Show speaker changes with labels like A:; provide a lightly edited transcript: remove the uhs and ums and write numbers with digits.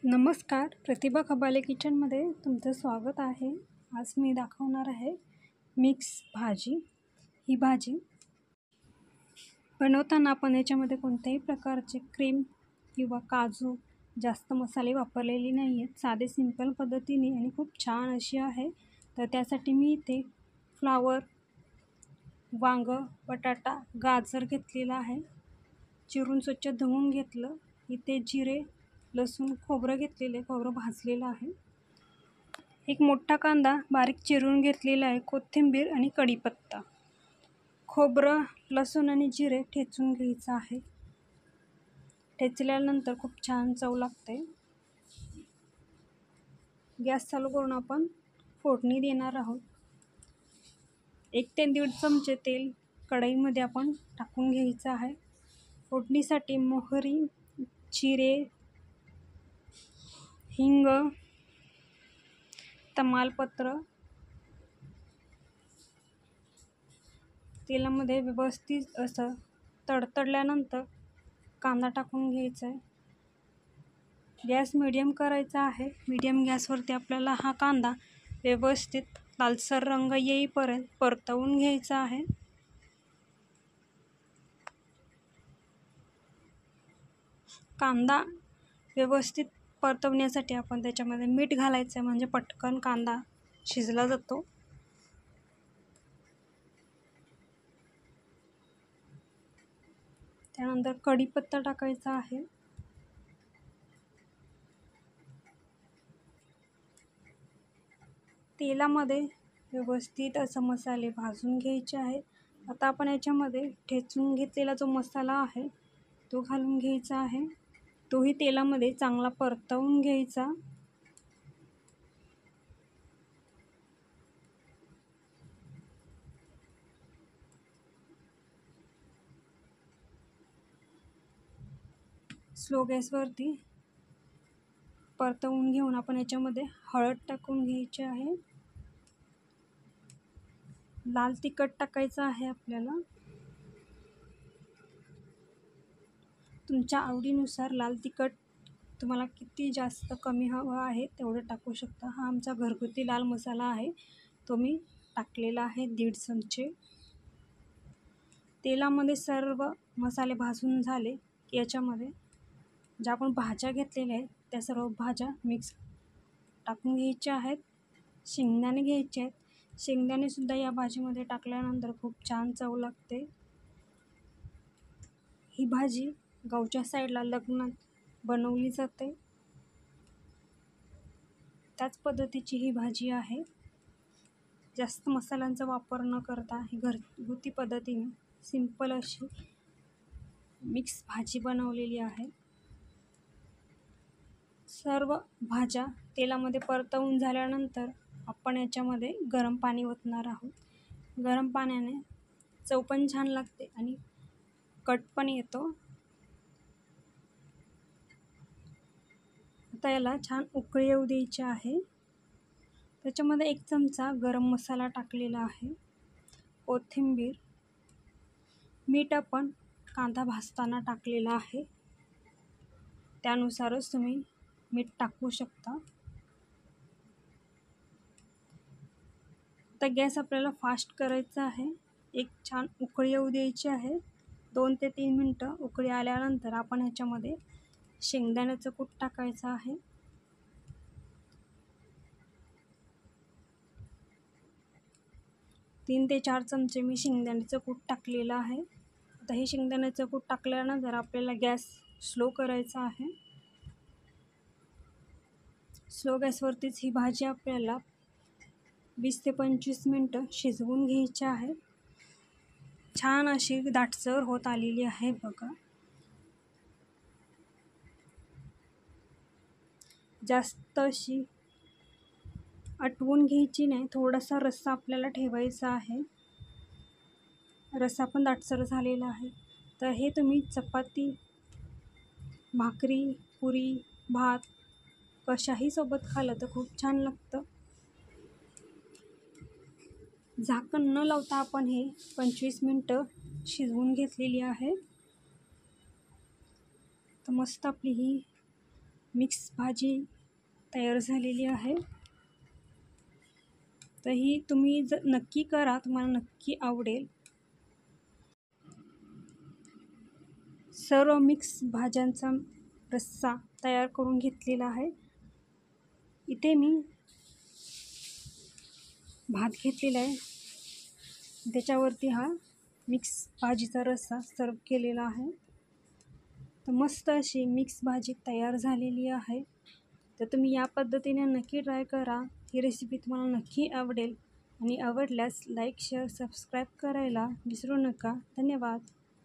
A: नमस्कार, प्रतिभा खबाले किचनमध्ये तुमचं स्वागत आहे. आज मी दाखवणार आहे मिक्स भाजी. ही भाजी बनवताना आपण याच्यामध्ये कोणत्याही प्रकारचे क्रीम किंवा काजू जास्त मसाले वापरलेले नाही आहेत. साधे सिंपल पद्धतीने आणि खूप छान अशी आहे. तर त्यासाठी मी इथे फ्लावर, वांगं, बटाटा, गाजर घेतलेला आहे. चिरून स्वच्छ धुवून घेतलं. इथे जिरे, लसूण, खोबरं घेतलेले, खोबरं भाजलेलं आहे. एक मोठा कांदा बारीक चिरून घेतलेला आहे. कोथिंबीर आणि कढीपत्ता. खोबरं, लसूण आणि जिरे ठेचून घ्यायचं आहे. ठेचल्यानंतर खूप छान चव लागते. गॅस चालू करून आपण फोडणी देणार आहोत. 1 ते 1.5 चमचे तेल कढईमध्ये आपण टाकून घ्यायचं आहे. फोडणीसाठी मोहरी, जिरे, हिंग, तमालपत्र तेलामध्ये व्यवस्थित असं तडतडल्यानंतर कांदा टाकून घ्यायचा आहे. गॅस मीडियम करायचा आहे. मीडियम गॅसवरती आपल्याला हा कांदा व्यवस्थित लालसर रंग येईपर्यंत परतवून घ्यायचा आहे. कांदा व्यवस्थित परतवण्यासाठी आपण त्याच्यामध्ये मीठ घालायचं आहे, म्हणजे पटकन कांदा शिजला जातो. त्यानंतर कढीपत्ता टाकायचा आहे. तेलामध्ये व्यवस्थित असं मसाले भाजून घ्यायचे आहेत. आता आपण याच्यामध्ये ठेचून घेतलेला जो मसाला आहे तो घालून घ्यायचा आहे. तोही तेलामध्ये चांगला परतवून घ्यायचा. स्लो गॅसवरती परतवून घेऊन आपण याच्यामध्ये हळद टाकून घ्यायची आहे. लाल तिखट टाकायचं आहे आपल्याला. तुमच्या आवडीनुसार लाल तिखट तुम्हाला किती जास्त कमी हवं आहे तेवढं टाकू शकता. हा आमचा घरगुती लाल मसाला आहे, तो मी टाकलेला आहे 1.5 चमचे. तेलामध्ये सर्व मसाले भाजून झाले की याच्यामध्ये ज्या आपण भाज्या घेतलेल्या आहेत त्या सर्व भाज्या मिक्स टाकून घ्यायच्या आहेत. शेंगदाणे घ्यायचे आहेत. शेंगदाणेसुद्धा या भाजीमध्ये टाकल्यानंतर खूप छान चव लागते. ही भाजी गावच्या साईडला लग्नात बनवली जाते, त्याच पद्धतीची ही भाजी आहे. जास्त मसाल्यांचा वापर न करता ही घरगुती पद्धतीने सिंपल अशी मिक्स भाजी बनवलेली आहे. सर्व भाज्या तेलामध्ये परतवून झाल्यानंतर आपण याच्यामध्ये गरम पाणी ओतणार आहोत. गरम पाण्याने चव पण छान लागते आणि कट पण येतो. आता याला छान उकळी येऊ द्यायची आहे. त्याच्यामध्ये 1 चमचा गरम मसाला टाकलेला आहे. कोथिंबीर, मीठ आपण कांदा भाजताना टाकलेला आहे, त्यानुसारच तुम्ही मीठ टाकू शकता. आता गॅस आपल्याला फास्ट करायचा आहे. एक छान उकळी येऊ द्यायची आहे. 2 ते 3 मिनटं उकळी आल्यानंतर आपण ह्याच्यामध्ये शेंगदाण्याचं कूट टाकायचं आहे. तीन ते 4 चमचे मी शेंगदाण्याचं कूट टाकलेलं आहे. आता हे शेंगदाण्याचं कूट टाकल्यानंतर आपल्याला गॅस स्लो करायचा आहे. स्लो गॅसवरतीच ही भाजी आपल्याला 20 ते 25 मिनटं शिजवून घ्यायची आहे. छान अशी दाटसर होत आलेली आहे बघा. जास्त अशी आटवून घ्यायची नाही, थोडासा रस्सा आपल्याला ठेवायचा आहे. रस्सा पण दाटसर झालेला आहे. तर हे तुम्ही चपाती, भाकरी, पुरी, भात कशाही सोबत खाल्लं तर खूप छान लागतं. झाकण न लावता आपण हे 25 मिनटं शिजवून घेतलेली आहे. तर मस्त आपली ही मिक्स भाजी तयार झालेली आहे. तर ही तुम्ही नक्की करा, तुम्हाला नक्की आवडेल. सर्व मिक्स भाज्यांचा रस्सा तयार करून घेतलेला आहे. इथे मी भात घेतलेला आहे, त्याच्यावरती हा मिक्स भाजीचा रस्सा सर्व केलेला आहे. तर मस्त अशी मिक्स भाजी तयार झालेली आहे. तर तुम्ही या पद्धतीने नक्की ट्राय करा. ही रेसिपी तुम्हाला नक्की आवडेल आणि आवडल्यास लाईक, शेअर, सबस्क्राईब करायला विसरू नका. धन्यवाद.